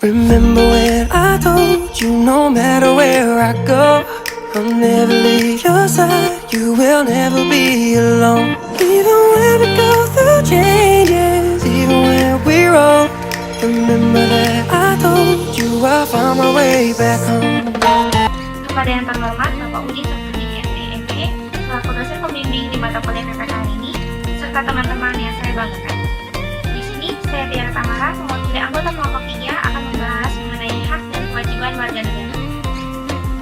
Remember when I told you no matter where I go, I'll never leave your side, you will never be alone. Even when we go through changes, even when we're old, remember that I told you I'll find my way back home. Kepada yang terhormat Bapak Udi Safruddin STME, selaku dosen pembimbing di mata kuliah PPKN ini, serta teman-teman yang saya banggakan. Di sini, saya Tiara Tamara, mewakili anggota kelompok 3 akan membahas mengenai hak dan kewajiban warga negara.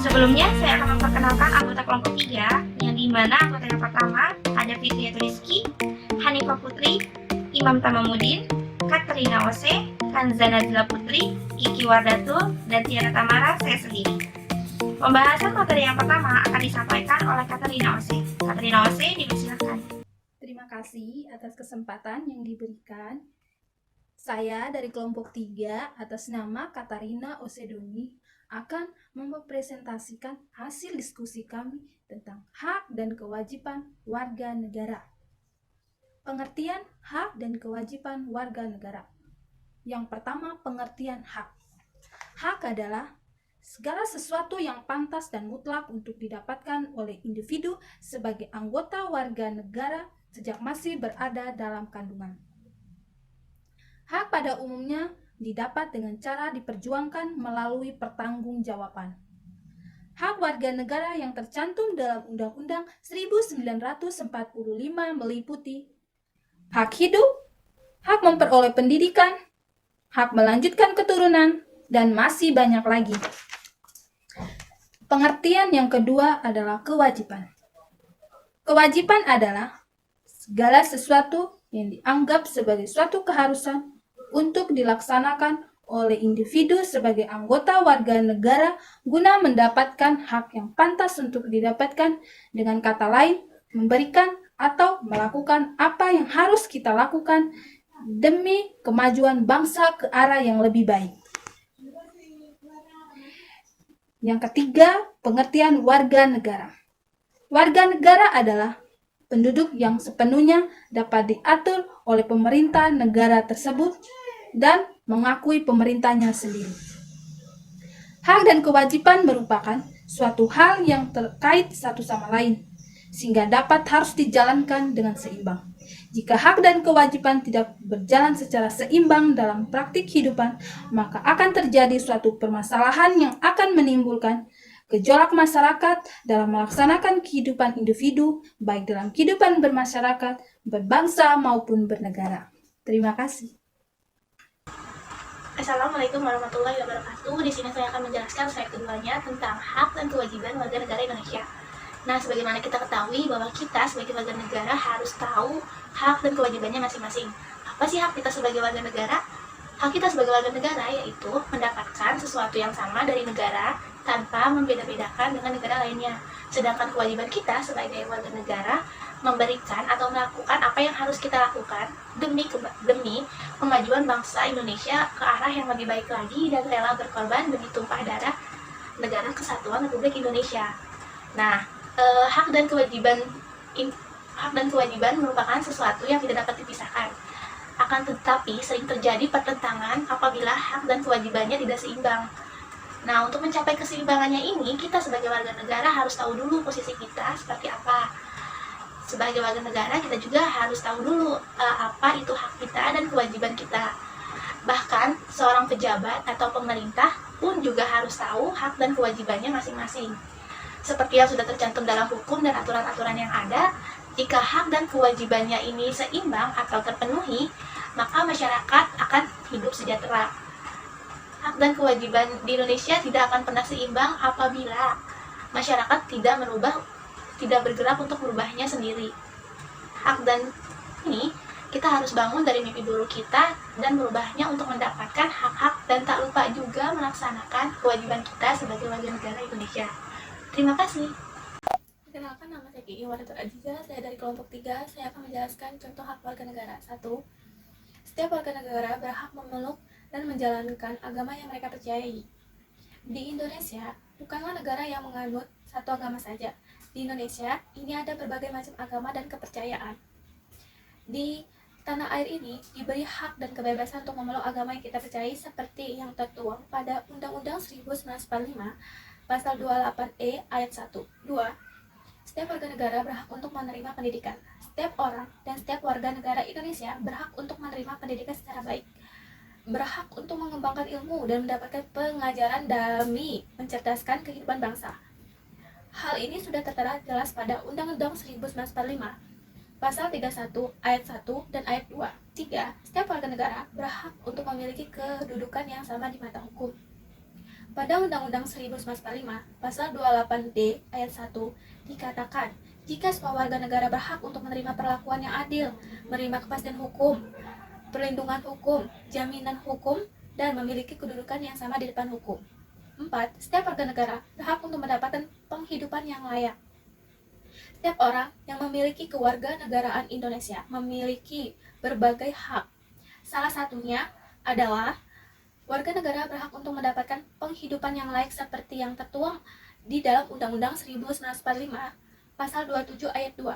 Sebelumnya, saya akan memperkenalkan anggota kelompok 3, yang dimana anggota yang pertama ada Fitriya Rizky, Hanifah Putri, Imam Tamamudin, Katrina Ose, Kanza Nazila Putri, Kiki Wardatul, dan Tiara Tamara, saya sendiri. Pembahasan materi yang pertama akan disampaikan oleh Katrina Ose. Katrina Ose, dipersilakan. Terima kasih atas kesempatan yang diberikan. Saya dari kelompok 3 atas nama Katarina Osedoni akan mempresentasikan hasil diskusi kami tentang hak dan kewajiban warga negara. Pengertian hak dan kewajiban warga negara. Yang pertama, pengertian hak. Hak adalah segala sesuatu yang pantas dan mutlak untuk didapatkan oleh individu sebagai anggota warga negara sejak masih berada dalam kandungan. Hak pada umumnya didapat dengan cara diperjuangkan melalui pertanggungjawaban. Hak warga negara yang tercantum dalam Undang-Undang 1945 meliputi hak hidup, hak memperoleh pendidikan, hak melanjutkan keturunan, dan masih banyak lagi. Pengertian yang kedua adalah kewajiban. Kewajiban adalah segala sesuatu yang dianggap sebagai suatu keharusan untuk dilaksanakan oleh individu sebagai anggota warga negara guna mendapatkan hak yang pantas untuk didapatkan, dengan kata lain, memberikan atau melakukan apa yang harus kita lakukan demi kemajuan bangsa ke arah yang lebih baik. Yang ketiga, pengertian warga negara. Warga negara adalah penduduk yang sepenuhnya dapat diatur oleh pemerintah negara tersebut dan mengakui pemerintahnya sendiri. Hak dan kewajiban merupakan suatu hal yang terkait satu sama lain, sehingga harus dijalankan dengan seimbang. Jika hak dan kewajiban tidak berjalan secara seimbang dalam praktik kehidupan, maka akan terjadi suatu permasalahan yang akan menimbulkan gejolak masyarakat dalam melaksanakan kehidupan individu, baik dalam kehidupan bermasyarakat, berbangsa, maupun bernegara. Terima kasih. Assalamualaikum warahmatullahi wabarakatuh. Di sini saya akan menjelaskan slide keduanya tentang hak dan kewajiban warga negara Indonesia. Nah, sebagaimana kita ketahui bahwa kita sebagai warga negara harus tahu hak dan kewajibannya masing-masing. Apa sih hak kita sebagai warga negara? Hak kita sebagai warga negara yaitu mendapatkan sesuatu yang sama dari negara tanpa membeda-bedakan dengan negara lainnya. Sedangkan kewajiban kita sebagai warga negara memberikan atau melakukan apa yang harus kita lakukan demi kemajuan bangsa Indonesia ke arah yang lebih baik lagi dan rela berkorban demi tumpah darah negara kesatuan Republik Indonesia. Nah, hak dan kewajiban merupakan sesuatu yang tidak dapat dipisahkan. Akan tetapi sering terjadi pertentangan apabila hak dan kewajibannya tidak seimbang. Nah, untuk mencapai keseimbangannya ini, kita sebagai warga negara harus tahu dulu posisi kita seperti apa. Sebagai warga negara, kita juga harus tahu dulu apa itu hak kita dan kewajiban kita. Bahkan, seorang pejabat atau pemerintah pun juga harus tahu hak dan kewajibannya masing-masing. Seperti yang sudah tercantum dalam hukum dan aturan-aturan yang ada, jika hak dan kewajibannya ini seimbang atau terpenuhi, maka masyarakat akan hidup sejahtera. Hak dan kewajiban di Indonesia tidak akan pernah seimbang apabila masyarakat tidak bergerak untuk merubahnya sendiri. Hak dan ini kita harus bangun dari mimpi buruk kita dan merubahnya untuk mendapatkan hak-hak dan tak lupa juga melaksanakan kewajiban kita sebagai warga negara Indonesia. Terima kasih. Perkenalkan, nama saya Kiki Wardatul Aziza, saya dari kelompok 3. Saya akan menjelaskan contoh hak warga negara. 1. Setiap warga negara berhak memeluk dan menjalankan agama yang mereka percayai. Di Indonesia, bukanlah negara yang menganut satu agama saja. Di Indonesia, ini ada berbagai macam agama dan kepercayaan. Di Tanah air ini diberi hak dan kebebasan untuk memeluk agama yang kita percayai seperti yang tertuang pada Undang-Undang 1945 Pasal 28E ayat 1. 2. Setiap warga negara berhak untuk menerima pendidikan. Setiap orang dan setiap warga negara Indonesia berhak untuk menerima pendidikan secara baik, berhak untuk mengembangkan ilmu dan mendapatkan pengajaran demi mencerdaskan kehidupan bangsa. Hal ini sudah tertera jelas pada Undang-Undang 1945 Pasal 31 ayat 1 dan ayat 2. 3. Setiap warga negara berhak untuk memiliki kedudukan yang sama di mata hukum. Pada Undang-Undang 1945 Pasal 28D ayat 1 dikatakan, jika semua warga negara berhak untuk menerima perlakuan yang adil, menerima kepastian hukum, perlindungan hukum, jaminan hukum, dan memiliki kedudukan yang sama di depan hukum. 4. Setiap warga negara berhak untuk mendapatkan penghidupan yang layak. Setiap orang yang memiliki kewarganegaraan Indonesia memiliki berbagai hak. Salah satunya adalah warga negara berhak untuk mendapatkan penghidupan yang layak seperti yang tertuang di dalam Undang-Undang 1945 Pasal 27 ayat 2.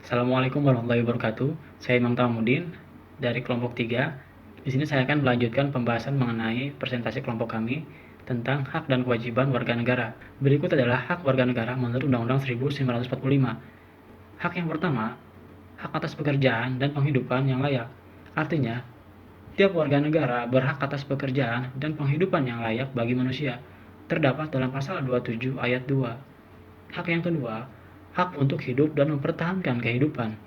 Assalamualaikum warahmatullahi wabarakatuh. Saya Imam Tamudin dari kelompok 3. Di sini saya akan melanjutkan pembahasan mengenai presentasi kelompok kami tentang hak dan kewajiban warga negara. Berikut adalah hak warga negara menurut Undang-Undang 1945. Hak yang pertama, hak atas pekerjaan dan penghidupan yang layak. Artinya, tiap warga negara berhak atas pekerjaan dan penghidupan yang layak bagi manusia. Terdapat dalam pasal 27 ayat 2. Hak yang kedua, hak untuk hidup dan mempertahankan kehidupan.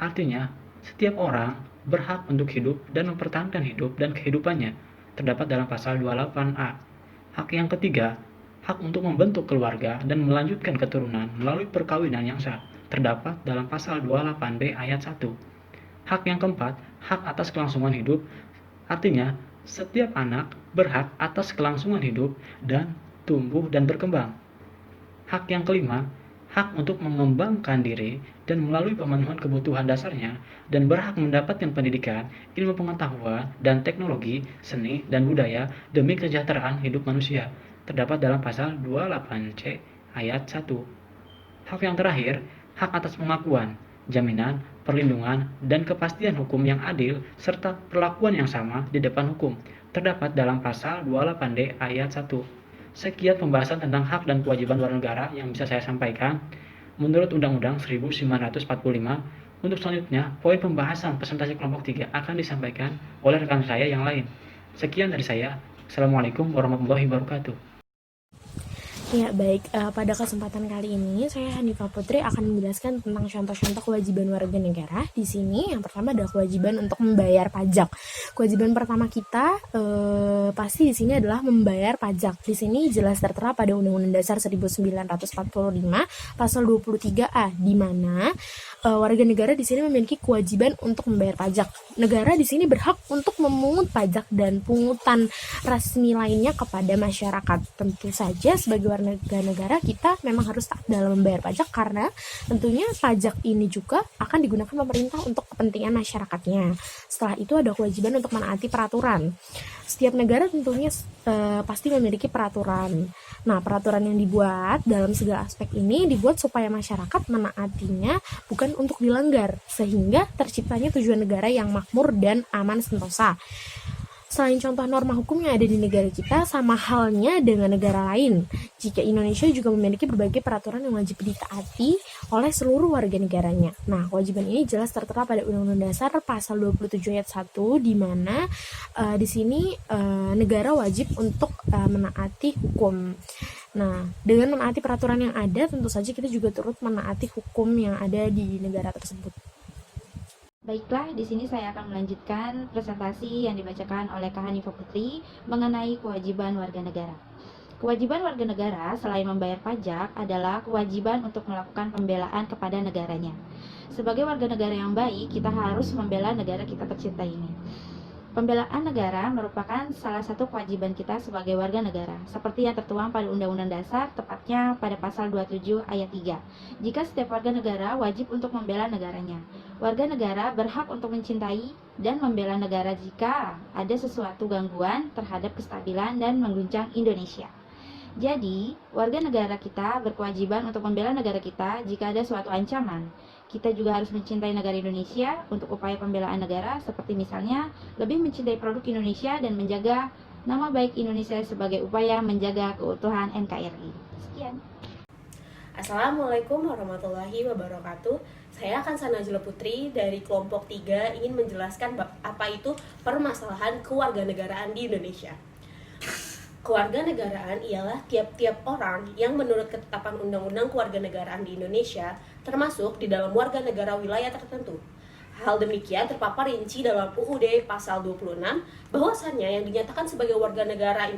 Artinya, setiap orang berhak untuk hidup dan mempertahankan hidup dan kehidupannya. Terdapat dalam pasal 28A. Hak yang ketiga, hak untuk membentuk keluarga dan melanjutkan keturunan melalui perkawinan yang sah. Terdapat dalam pasal 28B ayat 1. Hak yang keempat, hak atas kelangsungan hidup. Artinya, setiap anak berhak atas kelangsungan hidup dan tumbuh dan berkembang. Hak yang kelima, hak untuk mengembangkan diri dan melalui pemenuhan kebutuhan dasarnya dan berhak mendapatkan pendidikan, ilmu pengetahuan, dan teknologi, seni, dan budaya demi kesejahteraan hidup manusia. Terdapat dalam pasal 28C ayat 1. Hak yang terakhir, hak atas pengakuan, jaminan, perlindungan, dan kepastian hukum yang adil serta perlakuan yang sama di depan hukum. Terdapat dalam pasal 28D ayat 1. Sekian pembahasan tentang hak dan kewajiban warga negara yang bisa saya sampaikan menurut Undang-Undang 1945. Untuk selanjutnya, poin pembahasan presentasi kelompok 3 akan disampaikan oleh rekan saya yang lain. Sekian dari saya. Assalamualaikum warahmatullahi wabarakatuh. Ya, baik. Pada kesempatan kali ini, saya Hanifah Putri akan menjelaskan tentang contoh-contoh kewajiban warga negara. Di sini, yang pertama adalah kewajiban untuk membayar pajak. Kewajiban pertama kita pasti di sini adalah membayar pajak. Di sini jelas tertera pada Undang-Undang Dasar 1945 Pasal 23A, di mana warga negara di sini memiliki kewajiban untuk membayar pajak. Negara di sini berhak untuk memungut pajak dan pungutan resmi lainnya kepada masyarakat. Tentu saja sebagai warga negara kita memang harus taat dalam membayar pajak karena tentunya pajak ini juga akan digunakan pemerintah untuk kepentingan masyarakatnya. Setelah itu ada kewajiban untuk menaati peraturan. Setiap negara tentunya pasti memiliki peraturan. Nah, peraturan yang dibuat dalam segala aspek ini dibuat supaya masyarakat menaatinya bukan untuk dilanggar, sehingga terciptanya tujuan negara yang makmur dan aman sentosa. Selain contoh norma hukum yang ada di negara kita, sama halnya dengan negara lain. Jika Indonesia juga memiliki berbagai peraturan yang wajib ditaati oleh seluruh warga negaranya. Nah, kewajiban ini jelas tertera pada Undang-Undang Dasar Pasal 27 ayat 1, di mana di sini negara wajib untuk menaati hukum. Nah, dengan menaati peraturan yang ada, tentu saja kita juga turut menaati hukum yang ada di negara tersebut. Baiklah, di sini saya akan melanjutkan presentasi yang dibacakan oleh Kak Hanifah Putri mengenai kewajiban warga negara. Kewajiban warga negara selain membayar pajak adalah kewajiban untuk melakukan pembelaan kepada negaranya. Sebagai warga negara yang baik, kita harus membela negara kita tercinta ini. Pembelaan negara merupakan salah satu kewajiban kita sebagai warga negara, seperti yang tertuang pada Undang-Undang Dasar, tepatnya pada Pasal 27 ayat 3. Jika setiap warga negara wajib untuk membela negaranya. Warga negara berhak untuk mencintai dan membela negara jika ada sesuatu gangguan terhadap kestabilan dan mengguncang Indonesia. Jadi, warga negara kita berkewajiban untuk membela negara kita jika ada suatu ancaman Kita juga harus mencintai negara Indonesia untuk upaya pembelaan negara, seperti misalnya lebih mencintai produk Indonesia dan menjaga nama baik Indonesia sebagai upaya menjaga keutuhan NKRI. Sekian. Assalamualaikum warahmatullahi wabarakatuh. Saya Kansana Najla Putri dari kelompok 3 ingin menjelaskan apa itu permasalahan kewarganegaraan di Indonesia. Kewarganegaraan ialah tiap-tiap orang yang menurut ketetapan Undang-Undang Kewarganegaraan di Indonesia termasuk di dalam warga negara wilayah tertentu. Hal demikian terpapar rinci dalam UUD pasal 26 bahwasannya yang dinyatakan sebagai warga negara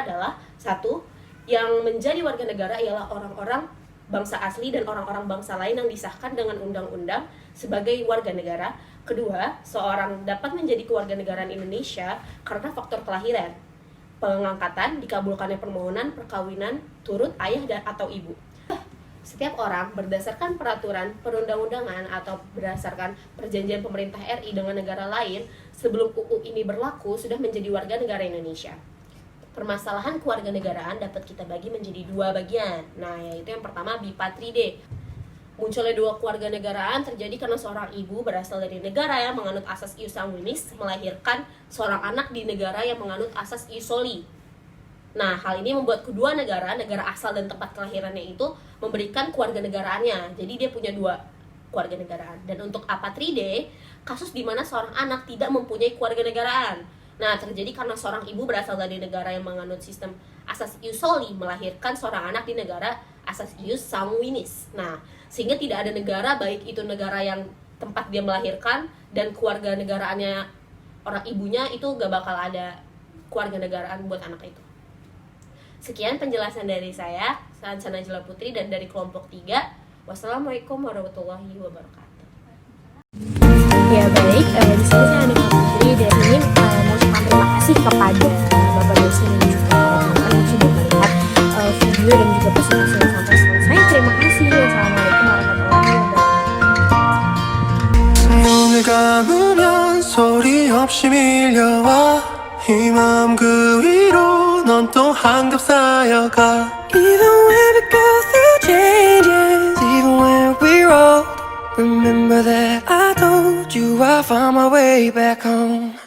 adalah satu, yang menjadi warga negara ialah orang-orang bangsa asli dan orang-orang bangsa lain yang disahkan dengan undang-undang sebagai warga negara. Kedua, seorang dapat menjadi kewarganegaraan Indonesia karena faktor kelahiran, pengangkatan, dikabulkannya permohonan, perkawinan, turut ayah dan atau ibu. Setiap orang berdasarkan peraturan perundang-undangan atau berdasarkan perjanjian pemerintah RI dengan negara lain sebelum UU ini berlaku sudah menjadi warga negara Indonesia. Permasalahan kewarganegaraan dapat kita bagi menjadi dua bagian. Nah, yaitu yang pertama bipatride. Munculnya dua kewarganegaraan terjadi karena seorang ibu berasal dari negara yang menganut asas ius sanguinis melahirkan seorang anak di negara yang menganut asas ius soli. Nah, hal ini membuat kedua negara asal dan tempat kelahirannya itu memberikan kewarganegaraannya. Jadi dia punya dua kewarganegaraan. Dan untuk apatride, kasus di mana seorang anak tidak mempunyai kewarganegaraan. Nah, terjadi karena seorang ibu berasal dari negara yang menganut sistem asas ius soli melahirkan seorang anak di negara asas ius sanguinis. Nah, sehingga tidak ada negara, baik itu negara yang tempat dia melahirkan dan kewarganegaraannya orang ibunya, itu gak bakal ada kewarganegaraan buat anak itu. Sekian penjelasan dari saya, Kansana Najla Putri, dan dari kelompok 3. Wassalamualaikum warahmatullahi wabarakatuh. Ya baik, di sini saya Anika Putri dan ini mengucapkan terima kasih kepada Bapak dosen dan juga teman-teman yang sudah melihat video dan juga presentasi yang sampai selesai. Terima kasih. Wassalamualaikum warahmatullahi wabarakatuh. 눈을 감으면 소리 없이 밀려와 이 마음 그 위로 넌 또 한겹 쌓여가 Even when we go through changes Even when we're old Remember that I told you I found my way back home